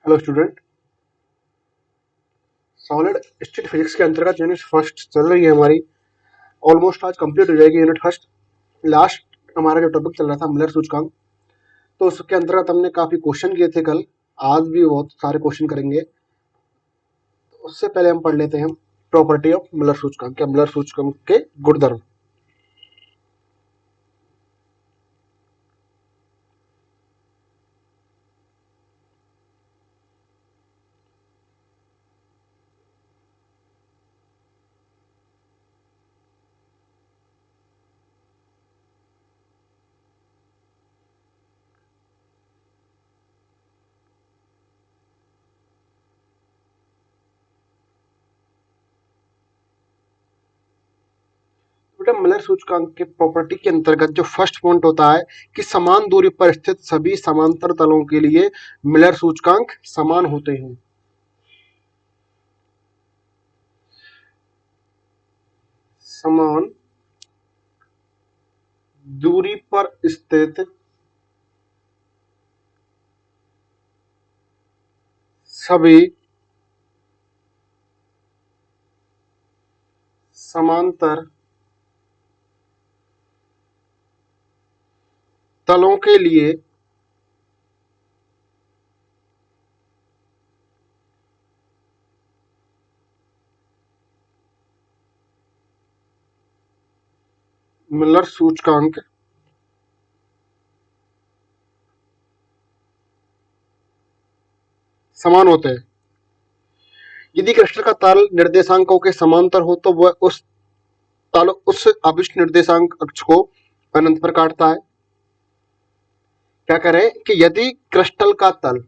Hello student, solid state physics के अंतर्गत unit first चल रही है हमारी। ऑलमोस्ट आज कंप्लीट हो जाएगी यूनिट फर्स्ट। लास्ट हमारा जो टॉपिक चल रहा था मिलर सूचकांक, तो उसके अंतर्गत हमने काफी क्वेश्चन किए थे कल। आज भी बहुत सारे क्वेश्चन करेंगे। तो उससे पहले हम पढ़ लेते हैं प्रॉपर्टी ऑफ मिलर सूचकांक या मिलर सूचकांक के गुणधर्म। बेटा, मिलर सूचकांक के प्रॉपर्टी के अंतर्गत जो फर्स्ट पॉइंट होता है कि समान दूरी पर स्थित सभी समांतर तलों के लिए मिलर सूचकांक समान होते हैं। समान दूरी पर स्थित सभी समांतर तलों के लिए मिलर सूचकांक समान होते हैं। यदि क्रिस्टल का तल निर्देशांकों के समांतर हो तो वह उस अभिष्ट निर्देशांक अक्ष को अनंत पर काटता है। क्या करें कि यदि क्रिस्टल का तल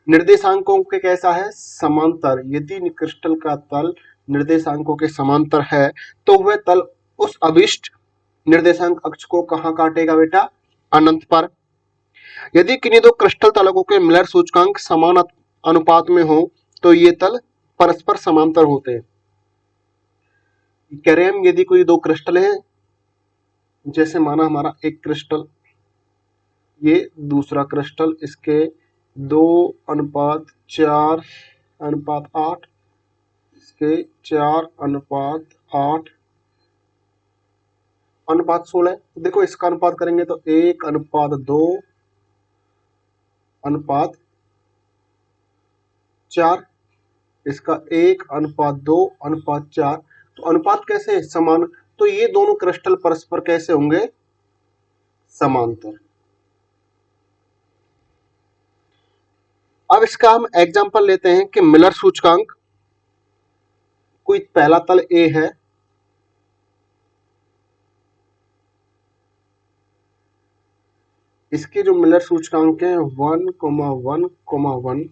निर्देशांकों के कैसा है, समांतर। यदि क्रिस्टल का तल निर्देशांकों के समांतर है तो वह तल उस अभिष्ट निर्देशांक अक्ष को कहां काटेगा बेटा, अनंत पर। यदि किन्हीं दो क्रिस्टल तलकों के मिलर सूचकांक समान अनुपात में हो तो ये तल परस्पर समांतर होते हैं। कह रहे हैं हम, यदि कोई दो क्रिस्टल है, जैसे माना हमारा एक क्रिस्टल, ये दूसरा क्रिस्टल, इसके 2:4:8, इसके 4:8:16। देखो इसका अनुपात करेंगे तो 1:2:4, इसका 1:2:4। तो अनुपात कैसे है, समान। तो ये दोनों क्रिस्टल परस्पर कैसे होंगे, समांतर। अब इसका हम एग्जांपल लेते हैं कि मिलर सूचकांक, कोई पहला तल ए है, इसके जो मिलर सूचकांक हैं 1,1,1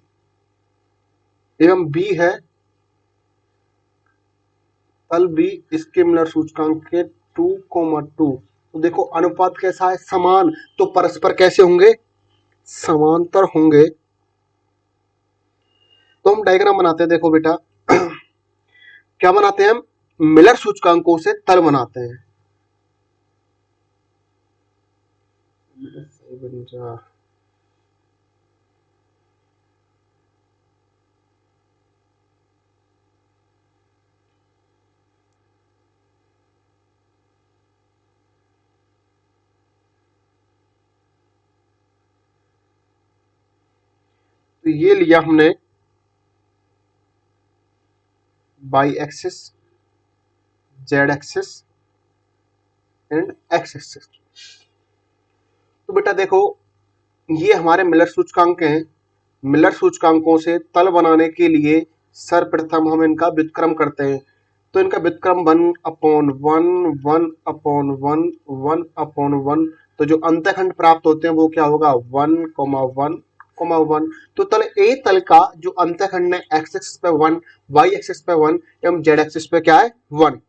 एवं बी है तल बी, इसके मिलर सूचकांक के 2,2। तो देखो अनुपात कैसा है, समान। तो परस्पर कैसे होंगे, समांतर होंगे। तो हम डायग्राम बनाते हैं। देखो बेटा क्या बनाते हैं हम, मिलर सूचकांकों से तल बनाते हैं। तो ये लिया हमने by axis, Z axis and x axis. तो बेटा देखो, ये हमारे मिलर सूचकांक हैं। मिलर सूचकांकों से तल बनाने के लिए सर्वप्रथम हम इनका व्युत्क्रम करते हैं। तो इनका व्युत्क्रम 1/1, 1/1, 1/1। तो जो अंतःखंड प्राप्त होते हैं वो क्या होगा, 1,1,1। तो तल ए तल का जो अंतःखंड है एक्स एक्सिस पे 1, वाई एक्सिस पे 1 एवं जेड एक्सिस पे क्या है, 1।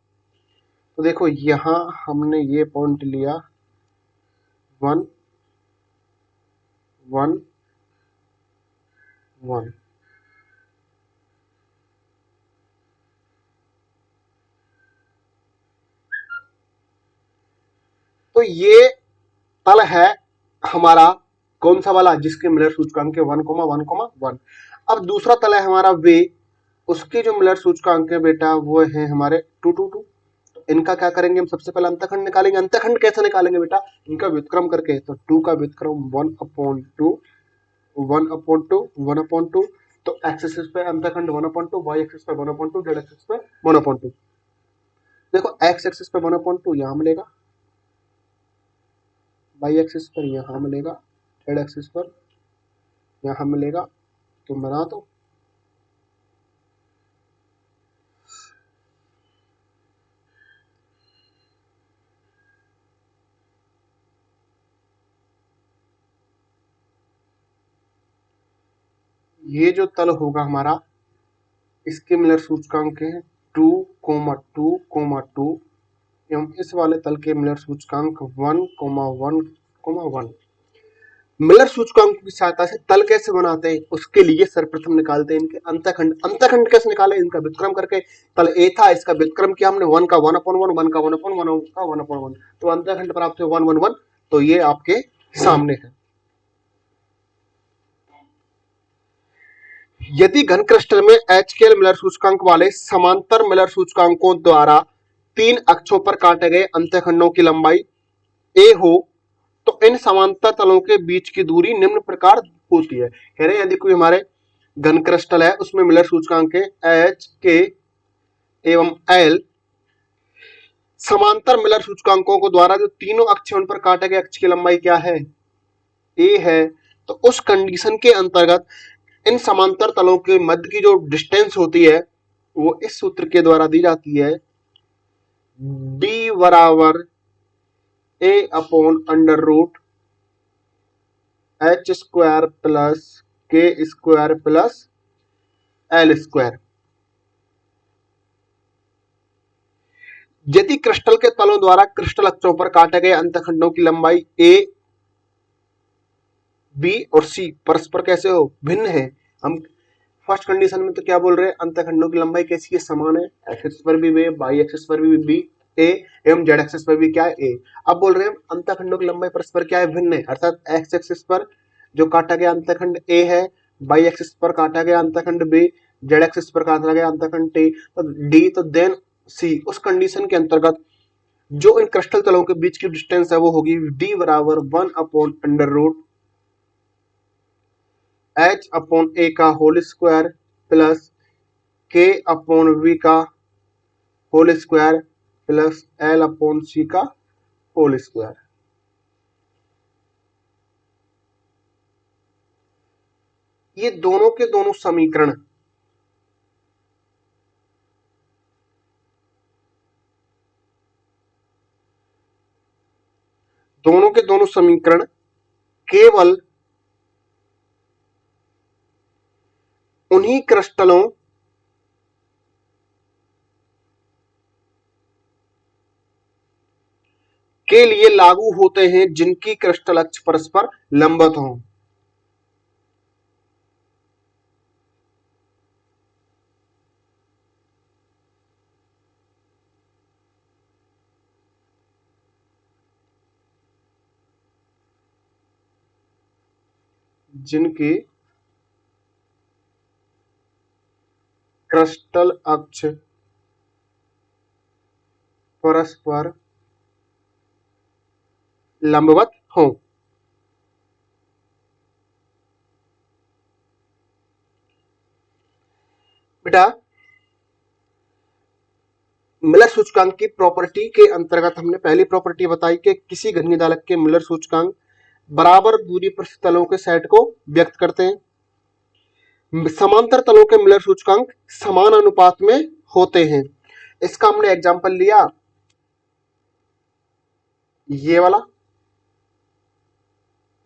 तो देखो यहां हमने ये पॉइंट लिया 1 1 1। तो ये तल है हमारा कौन सा वाला, जिसके मिलर सूचकांक है 1,1,1। अब दूसरा तल है हमारा वे, उसके जो मिलर सूचकांक है बेटा वो है हमारे 2,2,2। तो इनका क्या करेंगे हम, सबसे पहले अंतःखंड निकालेंगे। अंतःखंड कैसे निकालेंगे बेटा, इनका व्युत्क्रम करके। तो 2 का व्युत्क्रम 1/2, 1/2, 1/2। तो एक्स एक्सिस पे अंतःखंड 1/2, वाई एक्सिस पे 1/2, जेड एक्सिस पे 1/2। देखो एक्स एक्सिस पे 1/2 यहाँ मिलेगा, वाई एक्सिस पर यहाँ मिलेगा, जेड एक्सिस पर यहाँ मिलेगा। तो बना दो। ये जो तल होगा हमारा, इसके मिलर सूचकांक है 2,2,2 एवं इस वाले तल के मिलर सूचकांक 1,1,1। मिलर सूचकांक की सहायता से तल कैसे बनाते हैं, उसके लिए सर्वप्रथम निकालते हैं इनके अंतःखंड। अंतःखंड कैसे निकाले, इनका व्युत्क्रम करके। तल ए था, इसका व्युत्क्रम किया हमने, 1 का 1/1, 1 का 1/1, 1 का 1/1। तो अंतःखंड प्राप्त हुआ 1/1। तो ये आपके सामने है। यदि घन क्रिस्टल में HKL मिलर सूचकांक वाले समांतर मिलर सूचकांकों द्वारा 3 अक्षों पर काटे गए अंतःखंडों की लंबाई a हो, तो इन समांतर तलों के बीच की दूरी निम्न प्रकार होती है। कह रहे हैं यदि कोई हमारे घन क्रिस्टल है, उसमें मिलर सूचकांक है H, K एवं L, समांतर मिलर सूचकांकों को द्वारा जो तीनों अक्ष उन पर काटे गए अक्ष की लंबाई क्या है, a है। तो उस कंडीशन के अंतर्गत इन समांतर तलों के मध्य की जो डिस्टेंस होती है वो इस सूत्र के द्वारा दी जाती है, d बराबर a/√h² plus k² plus l²। यदि क्रिस्टल के तलों द्वारा क्रिस्टल अक्षों पर काटे गए अंतःखंडों की लंबाई a, b और c परस्पर कैसे हो, भिन्न है। हम फर्स्ट कंडीशन में तो क्या बोल रहे हैं, अंतःखंडों की लंबाई कैसी है, समान है। एक्स एक्सिस पर भी वे, वाई एक्सिस पर भी बी ए एवं जेड एक्सिस पर भी क्या है, ए। अब बोल रहे हैं अंतःखंडों की लंबाई परस्पर क्या है, भिन्न है। अर्थात एक्स एक्सिस पर जो काटा गया अंतःखंड ए है, वाई एक्सिस पर काटा गया अंतःखंड बी, जेड एक्सिस पर काटा गया अंतःखंड डी। तो देन सी, उस कंडीशन के अंतर्गत जो इन क्रिस्टल तलों के बीच की डिस्टेंस है वो होगी डी बराबर 1/√h/a का होल स्क्वायर प्लस k/v का होल स्क्वायर प्लस l/c का होल स्क्वायर। ये दोनों के दोनों समीकरण केवल उन्हीं क्रिस्टलों के लिए लागू होते हैं जिनकी क्रिस्टल अक्ष परस्पर लंबवत हों। जिनकी क्रिस्टल अक्ष परस्पर लंबवत हो। बेटा मिलर सूचकांक की प्रॉपर्टी के अंतर्गत हमने पहली प्रॉपर्टी बताई कि किसी घन निदालक के मिलर सूचकांक बराबर दूरी पर तलों के सेट को व्यक्त करते हैं। समांतर तलों के मिलर सूचकांक समान अनुपात में होते हैं। इसका हमने एग्जांपल लिया, ये वाला,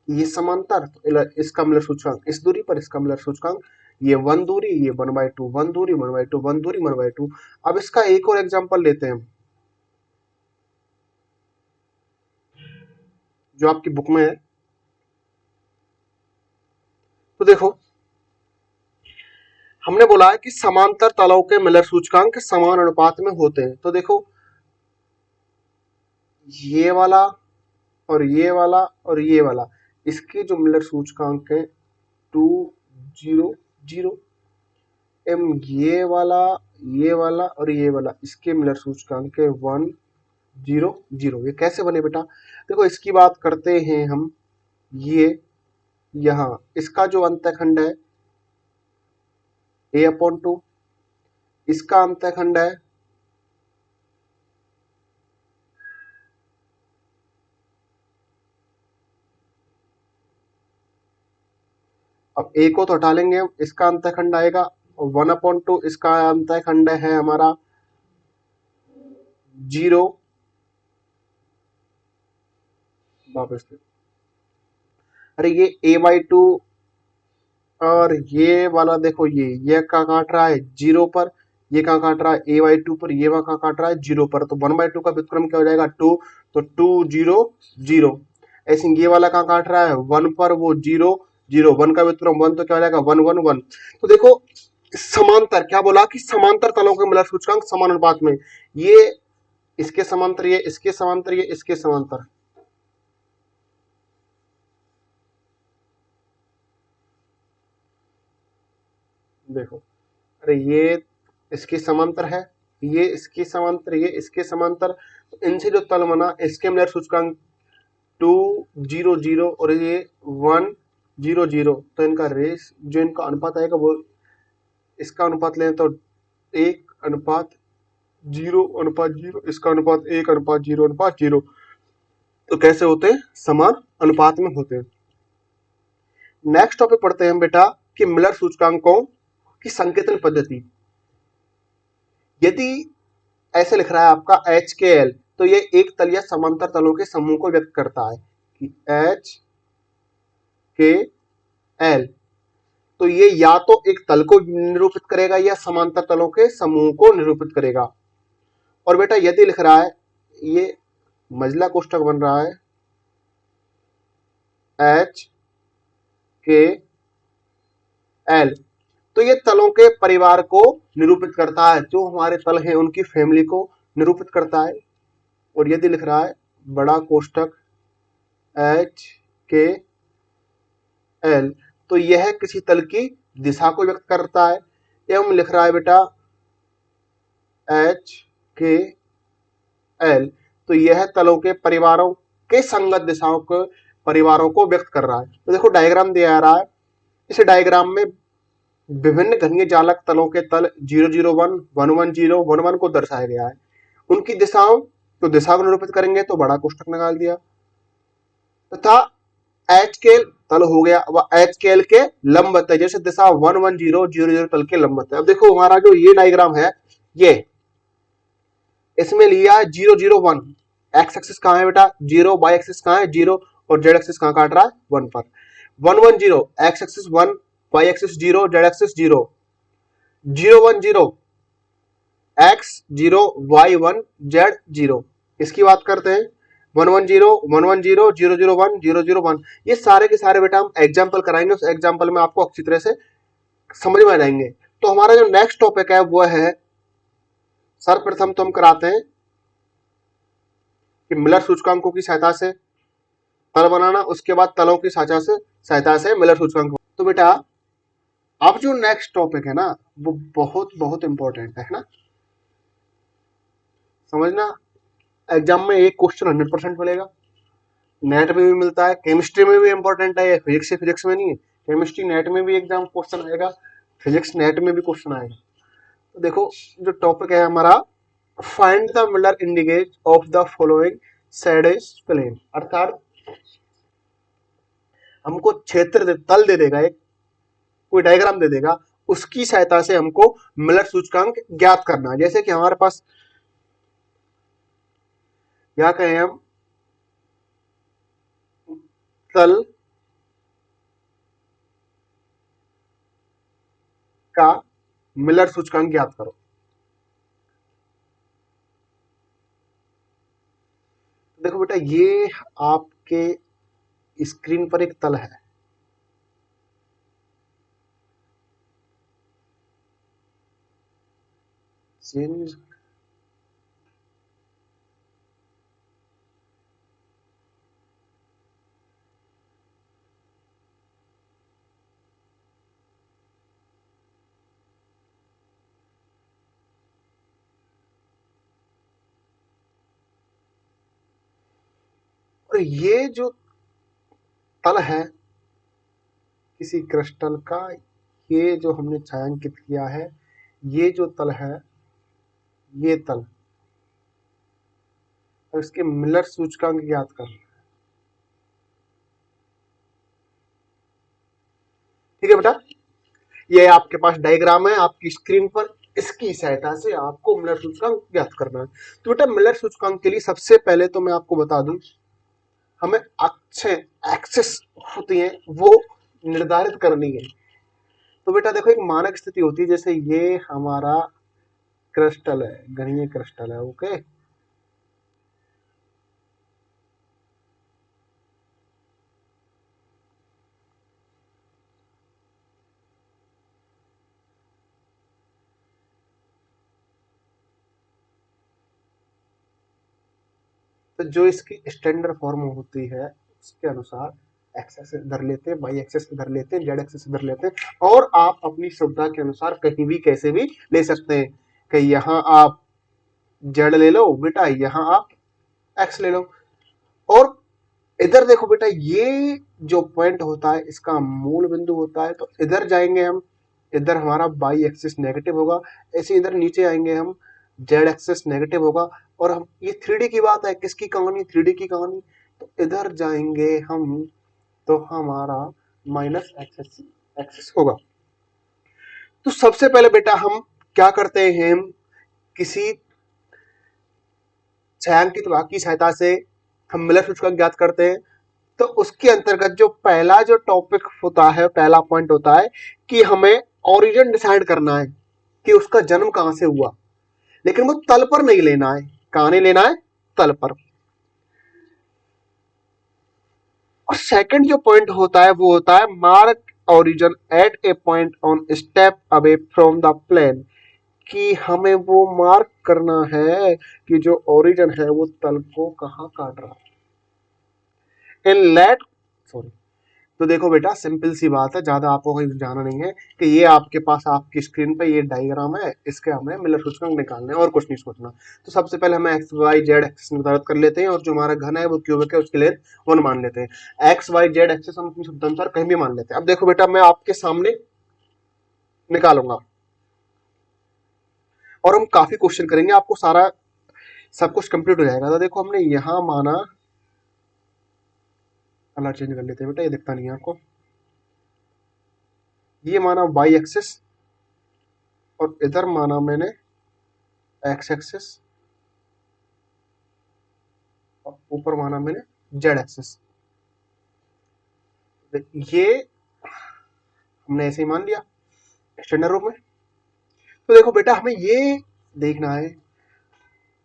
ये समांतर, इसका मिलर सूचकांक इस दूरी पर, इसका मिलर सूचकांक ये 1 दूरी, ये 1/2, 1 दूरी, 1/2, 1 दूरी, 1/2। अब इसका एक और एग्जांपल लेते हैं जो आपकी बुक में है। तो देखो हमने बोला है कि समांतर तलों के मिलर सूचकांक समान अनुपात में होते हैं। तो देखो ये वाला और ये वाला, इसके जो मिलर सूचकांक है 200 एम, ये वाला और ये वाला, इसके मिलर सूचकांक है 100। ये कैसे बने बेटा? देखो इसकी बात करते हैं हम। ये यहाँ इसका जो अंतःखंड है A/2, इसका अंतःखंड है अब A को तो हटा लेंगे हम, इसका अंतःखंड आएगा 1/2, इसका अंतःखंड है हमारा 0। वापस अरे ये A/2 और ये वाला देखो, ये कहाँ काट रहा है 0 पर, ये कहाँ काट रहा है A/2 पर, ये वहां कहाँ काट रहा है 0 पर, तो 1/2 का व्युत्क्रम क्या हो जाएगा 2, तो 200। ऐसे ये वाला कहाँ काट रहा है 1 पर, वो 0 0, 1 का व्युत्क्रम 1, तो क्या हो जाएगा 1 1 1। तो देखो समांतर, क्या बोला कि समांतर तलों के मिलर सूचकांक समान अनुपात में, ये इसके समांतर, ये इसके समांतर, ये इसके समांतर। देखो अरे ये इसके समांतर है, ये इसके समांतर, ये इसके समांतर, तो इनसे जो तल बना इसके मिलर सूचकांक 200 और ये 100, तो इनका रेस जो इनका अनुपात आएगा वो, इसका अनुपात लें तो 1:0:0, इसका अनुपात 1:0:0। तो कैसे होते हैं? समान अनुपात में होते हैं। नेक्स्ट टॉपिक पढ़ते हैं हम बेटा कि मिलर सूचकांकों की संकेतन पद्धति। यदि ऐसे लिख रहा है आपका HKL, तो ये एक तल या समांतर तलों के समूह को व्यक्त करता है कि HKL, तो ये या तो एक तल को निरूपित करेगा या समांतर तलों के समूह को निरूपित करेगा। और बेटा यदि लिख रहा है, ये मझला कोष्ठक बन रहा है HKL, तो ये तलों के परिवार को निरूपित करता है, जो हमारे तल हैं उनकी फैमिली को निरूपित करता है। और यदि लिख रहा है बड़ा कोष्ठक HKL, तो यह किसी तल की दिशा को व्यक्त करता है। एवं लिख रहा है बेटा HKL, तो यह तलों के परिवारों के संगत दिशाओं के परिवारों को व्यक्त कर रहा है। तो देखो डायग्राम दिया रहा है, इस डायग्राम में विभिन्न घनीय जालक तलों के तल 001, 110, 11 को दर्शाया गया है। उनकी दिशाओं, तो दिशा को निरूपित करेंगे तो बड़ा कोष्ठक निकाल दिया, तथा HKL तल हो गया, वह HKL के लंबवत है, जैसे दिशा 110, 00 तल के लंबवत है। अब देखो हमारा जो ये डायग्राम है, ये इसमें लिया 001, एक्स एक्सिस कहाँ है बेटा 0, वाई एक्सिस कहाँ है 0, और जेड एक्सिस कहाँ काट रहा है 1 पर। 110 X axis 1, Y axis 0, Z axis 0। 010 X 0, Y 1, Z 0। इसकी बात करते हैं 110, 110, 001, 001। ये सारे के सारे बेटा हम एग्जाम्पल कराएंगे, उस एग्जाम्पल में आपको अच्छी तरह से समझ में आ जाएंगे। तो हमारा जो नेक्स्ट टॉपिक है वो है, सर्वप्रथम तो हम कराते हैं कि मिलर सूचकांकों की सहायता से तल बनाना, उसके बाद तलों की सहायता से मिलर सूचकांक। तो बेटा अब जो नेक्स्ट टॉपिक है ना, वो बहुत बहुत इंपॉर्टेंट है ना, समझना। एग्जाम में एक क्वेश्चन 100% मिलेगा, नेट में भी मिलता है, केमिस्ट्री में भी इंपॉर्टेंट है, फिजिक्स से फिजिक्स में नहीं है, केमिस्ट्री नेट में भी एग्जाम क्वेश्चन आएगा, फिजिक्स नेट में भी क्वेश्चन आएगा। तो देखो जो टॉपिक है हमारा, find the Miller indicate of the following सैडेज प्लेन, अर्थात हमको क्षेत्र तल दे देगा, एक कोई डायग्राम दे देगा, उसकी सहायता से हमको मिलर सूचकांक ज्ञात करना है। जैसे कि हमारे पास क्या कहें हम, तल का मिलर सूचकांक ज्ञात करो। देखो बेटा ये आपके स्क्रीन पर एक तल है, चेंज, और ये जो तल है किसी क्रिस्टल का, ये जो हमने छायांकित किया है, ये जो तल है, ये तल, और इसके मिलर सूचकांक ज्ञात कर। ठीक है बेटा, ये आपके पास डायग्राम है आपकी स्क्रीन पर, इसकी सहायता से आपको मिलर सूचकांक ज्ञात करना है। तो बेटा मिलर सूचकांक के लिए सबसे पहले तो मैं आपको बता दूं, हमें अक्ष एक्सिस होती है वो निर्धारित करनी है। तो बेटा देखो एक मानक स्थिति होती है, जैसे ये हमारा क्रिस्टल है, घनीय क्रिस्टल है, ओके। तो जो इसकी स्टैंडर्ड फॉर्म होती है उसके अनुसार एक्स एक्सिस इधर लेते हैं, वाई एक्सिस इधर लेते हैं, जेड एक्सिस इधर लेते हैं, और आप अपनी सुविधा के अनुसार कहीं भी कैसे भी ले सकते हैं। कि यहाँ आप जेड ले लो बेटा, यहाँ आप एक्स ले लो, और इधर देखो बेटा ये जो पॉइंट होता है इसका मूल बिंदु होता है। तो इधर जाएंगे हम, इधर हमारा वाई एक्सिस नेगेटिव होगा, ऐसे इधर नीचे आएंगे हम, जेड एक्सिस नेगेटिव होगा। और हम ये 3D की बात है, किसकी कहानी, 3D की कहानी। तो इधर जाएंगे हम तो हमारा माइनस एक्सिस होगा। तो सबसे पहले बेटा हम क्या करते हैं, किसी छायांकित वाक्य की सहायता से हम मिलर सूचकांक ज्ञात करते हैं। तो उसके अंतर्गत जो पहला जो टॉपिक होता है, पहला पॉइंट होता है कि हमें ओरिजिन डिसाइड करना है कि उसका जन्म कहां से हुआ, लेकिन वो तल पर नहीं लेना है। कहां नहीं लेना है, तल पर। और सेकंड जो पॉइंट होता है वो होता है mark origin at a point on step away from the plane, कि हमें वो मार्क करना है कि जो ओरिजिन है वो तल को कहां काट रहा है। इन लेट सॉरी, तो देखो बेटा सिंपल सी बात है, ज्यादा आपको कहीं जाना नहीं है, कि ये आपके पास आपकी स्क्रीन पे ये डायग्राम है, इसके हमें मिलर सूचकांक निकालने हैं और कुछ नहीं सोचना। तो सबसे पहले हमें एक्स वाई जेड एक्सिस निर्धारित कर लेते हैं, और जो हमारा घन है वो क्यूबिक है, उसकी लेंथ 1 मान लेते हैं। एक्स वाई जेड एक्सिस हम अपनी सुविधा अनुसार कहीं भी मान लेते हैं। अब देखो बेटा मैं आपके सामने निकालूंगा और हम काफी क्वेश्चन करेंगे, आपको सारा सब कुछ कंप्लीट हो जाएगा। तो देखो हमने यहां माना, कलर चेंज कर लेते हैं बेटा, ये दिखता नहीं है आपको, ये माना वाई एक्सिस, और इधर माना मैंने एक्स एक्सिस, और ऊपर माना मैंने जेड एक्सिस। ये हमने ऐसे ही मान लिया स्टैंडर्ड रूप में। तो देखो बेटा हमें ये देखना है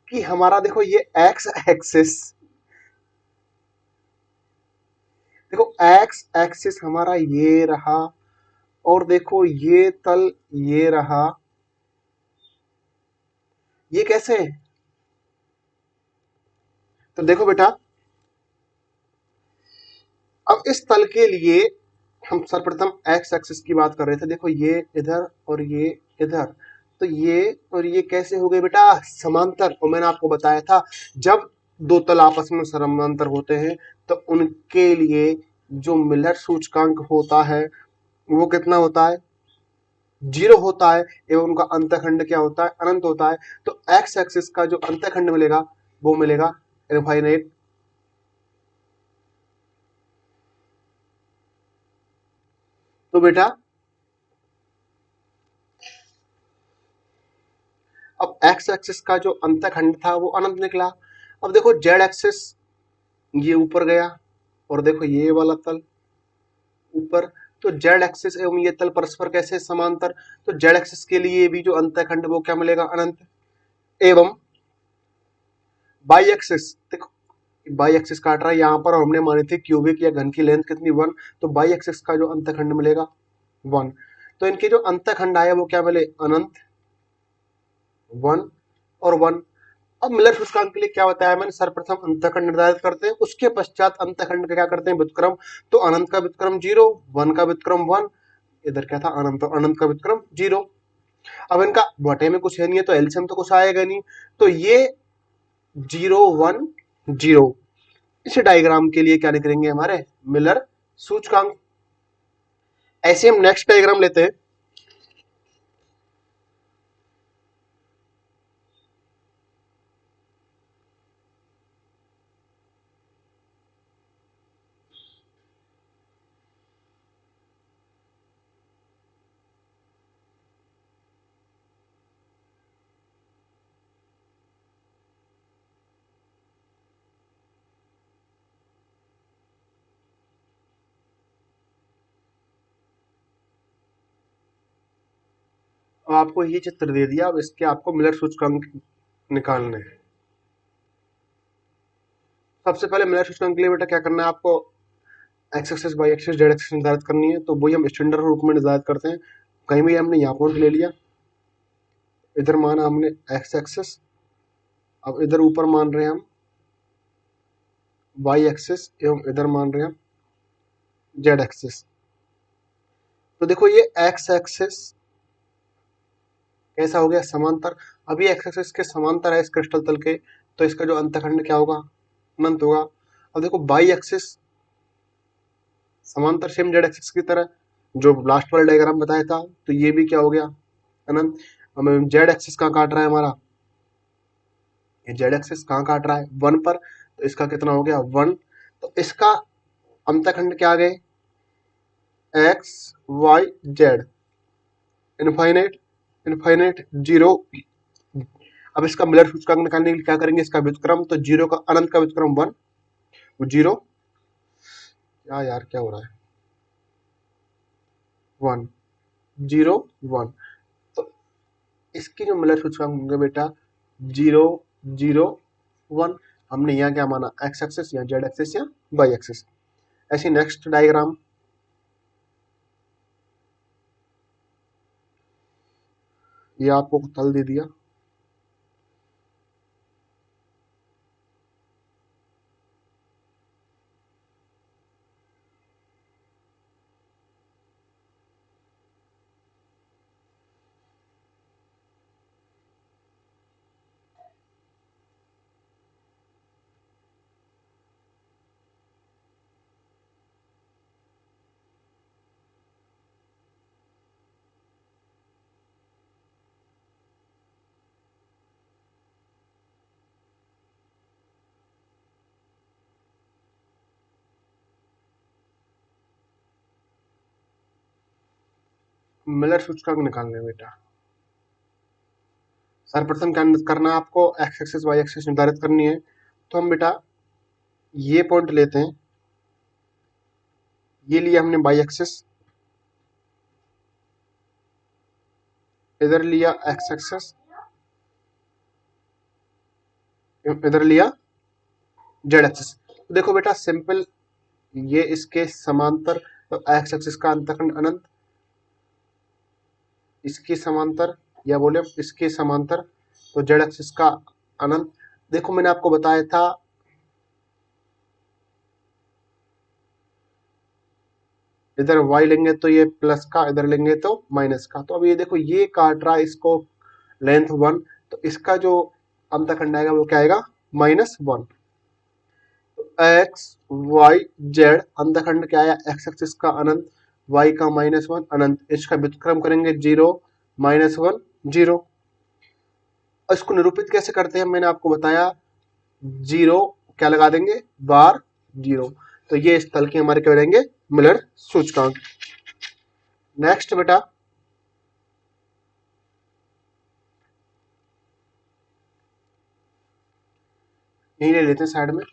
कि हमारा देखो ये एक्स एक्सिस, देखो एक्स एक्सिस हमारा ये रहा, और देखो ये तल ये रहा, ये कैसे है। तो देखो बेटा अब इस तल के लिए हम सर्वप्रथम एक्स एक्सिस की बात कर रहे थे, देखो ये इधर और ये इधर, तो ये और ये कैसे हो गए बेटा, समांतर। और मैंने आपको बताया था जब दो तल आपस में समांतर होते हैं तो उनके लिए जो मिलर सूचकांक होता है वो कितना होता है, 0 होता है, एवं उनका अंतखंड क्या होता है, अनंत होता है। तो एक्स एक्सिस का जो अंतखंड मिलेगा वो मिलेगा इनफाइनाइट। तो बेटा अब एक्स एक्सिस का जो अंतखंड था वो अनंत निकला। अब देखो जेड एक्सिस ये ऊपर गया, और देखो ये वाला तल ऊपर, तो जेड एक्सिस एवं ये तल परस्पर कैसे समांतर। तो जेड एक्सिस के लिए भी जो अंतखंड वो क्या मिलेगा, अनंत। एवं बाई एक्सिस, देखो बाई एक्सिस काट रहा है यहाँ पर, और हमने मानी थी क्यूबिक या घन की लेंथ कितनी, 1। तो बाई एक्सिस का जो अंतखंड मिलेगा 1। तो इनके जो अंतखंड आया वो क्या मिले, अनंत, 1 और 1। अब मिलर सूचकांक के लिए क्या बताया मैंने, सर्वप्रथम अंतखंड निर्धारित करते हैं, उसके पश्चात अंतखंड का क्या करते हैं, व्युत्क्रम। तो अनंत का व्युत्क्रम 0, 1 का व्युत्क्रम 1, इधर क्या था अनंत, अनंत का व्युत्क्रम 0। अब इनका बटे में कुछ है नहीं है तो एलसीएम तो कुछ आएगा नहीं, तो ये 0 1 0, इस डायग्राम के लिए क्या निकलेंगे हमारे मिलर सूचकांक। ऐसे हम नेक्स्ट डायग्राम लेते हैं। अब आपको ये चित्र दे दिया, अब इसके आपको मिलर सूचकांक निकालने हैं। सबसे पहले मिलर सूचकांक के लिए बेटा क्या करना है आपको, X axis Y axis Z axis निर्धारित करनी है। तो वही हम स्टैंडर्ड रूप में निर्धारित करते हैं। कहीं भी हमने यहाँ पॉइंट ले लिया, इधर माना हमने एक्स एक्सिस, अब इधर ऊपर मान रहे हैं हम वाई एक्सिस एवं इधर मान रहे हैं हम जेड एक्सिस। तो देखो ये एक्स एक्सिस कैसा हो गया, समांतर। अभी एक्स एक्सिस के समांतर है इस क्रिस्टल तल के, तो इसका जो अंतखंड क्या होगा, अनंत होगा। अब देखो वाई एक्सिस समांतर सेम जेड एक्सिस की तरह, जो लास्ट वाला डायग्राम बताया था, तो ये भी क्या हो गया, अनंत। हमें जेड एक्सिस कहाँ काट रहा है हमारा, ये जेड एक्सिस कहाँ काट रहा है, 1 पर, तो इसका कितना हो गया 1। तो इसका अंतखंड क्या आ गए, X Y Z, infinite infinite 0। अब इसका मिलर सूचकांक निकालने के लिए क्या करेंगे, इसका व्युत्क्रम, तो 0 का अनंत का व्युत्क्रम 1, वो 0, क्या यार क्या हो रहा है, 1 0 1। तो इसकी जो मिलर सूचकांक होंगे बेटा 0 0 1। हमने यहाँ क्या माना, एक्स एक्सिस या जेड एक्सिस या वाई एक्सिस। ऐसी नेक्स्ट डायग्राम, ये आपको तल दे दिया। मिलर सूचकांक निकालने बेटा, सर्वप्रथम क्या करना है आपको, एक्स एक्सिस वाई एक्सिस निर्धारित करनी है। तो हम बेटा ये पॉइंट लेते हैं, ये लिया हमने वाई एक्सिस, इधर लिया एक्स एक्सिस, इधर लिया जेड एक्सिस। तो देखो बेटा सिंपल, ये इसके समांतर, तो एक्स एक्सिस का अंतखंड अनंत, इसके समांतर या बोले इसके समांतर, तो जेड एक्सिस का अनंत। देखो मैंने आपको बताया था, इधर y लेंगे तो ये प्लस का, इधर लेंगे तो माइनस का। तो अब ये देखो ये काट रहा है इसको लेंथ 1, तो इसका जो अंतखंड आएगा वो क्या आएगा, -1। तो एक्स वाई जेड अंतखंड क्या आया, एक्स एक्सिस का अनंत, y का -1 अनंत, इसका व्युत्क्रम करेंगे 0 -1 0। इसको निरूपित कैसे करते हैं, मैंने आपको बताया, 0 क्या लगा देंगे, बार 0। तो ये इस तल के हमारे क्या हो जाएंगे, मिलर सूचकांक। नेक्स्ट बेटा, यही ले लेते हैं साइड में।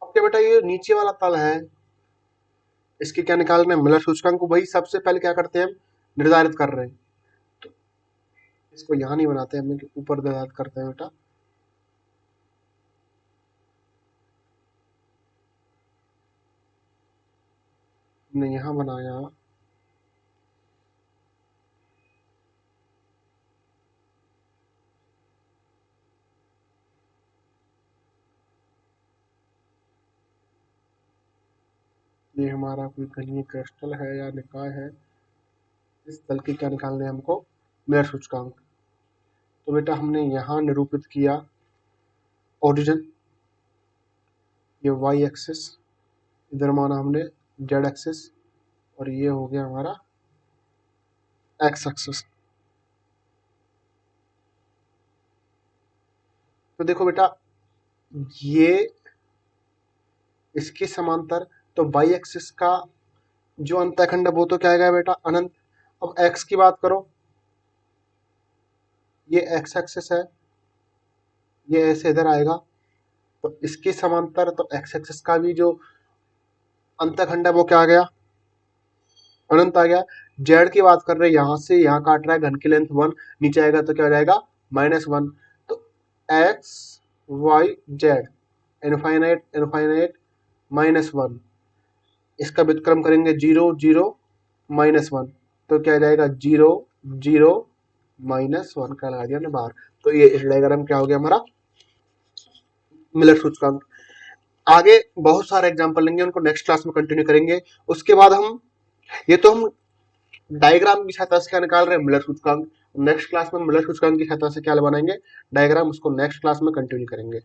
ओके बेटा, ये नीचे वाला तल है, इसके क्या निकालना है, मिलर सूचकांक को वही सबसे पहले क्या करते हैं हम, निर्धारित कर रहे हैं। तो इसको यहाँ नहीं बनाते, हम ऊपर निर्धारित करते हैं बेटा। हमने यहाँ बनाया, ये हमारा कोई घनीय क्रिस्टल है या निकाय है, इस तल की क्या निकालने है हमको, मिलर सूचकांक। तो बेटा हमने यहाँ निरूपित किया ओरिजिन, ये वाई एक्सिस, इधर माना हमने जेड एक्सिस, और ये हो गया हमारा एक्स एक्सिस। तो देखो बेटा ये इसके समांतर, तो वाई एक्सिस का जो अंतःखंड है वो तो क्या आएगा बेटा, अनंत। अब एक्स की बात करो, ये एक्स एक्सिस है, ये ऐसे इधर आएगा, तो इसके समांतर तो एक्स एक्सिस का भी जो अंतःखंड है वो क्या आ गया, अनंत आ गया। जेड की बात कर रहे हैं, यहां से यहां काट रहा है, घन की लेंथ 1, नीचे आएगा तो क्या हो जाएगा, -1। तो X Y Z infinite infinite -1, इसका व्युत्क्रम करेंगे 0 0 -1, तो क्या जाएगा 0 0 -1 का लगा दिया हमने बाहर। तो ये इस डायग्राम क्या हो गया हमारा, मिलर सूचकांक। आगे बहुत सारे एग्जांपल लेंगे, उनको नेक्स्ट क्लास में कंटिन्यू करेंगे। उसके बाद हम, ये तो हम डायग्राम की सहायता से क्या निकाल रहे हैं, मिलर सूचकांक। नेक्स्ट क्लास में मिलर सूचकांक की सहायता से क्या बनाएंगे, डायग्राम, उसको नेक्स्ट क्लास में कंटिन्यू करेंगे।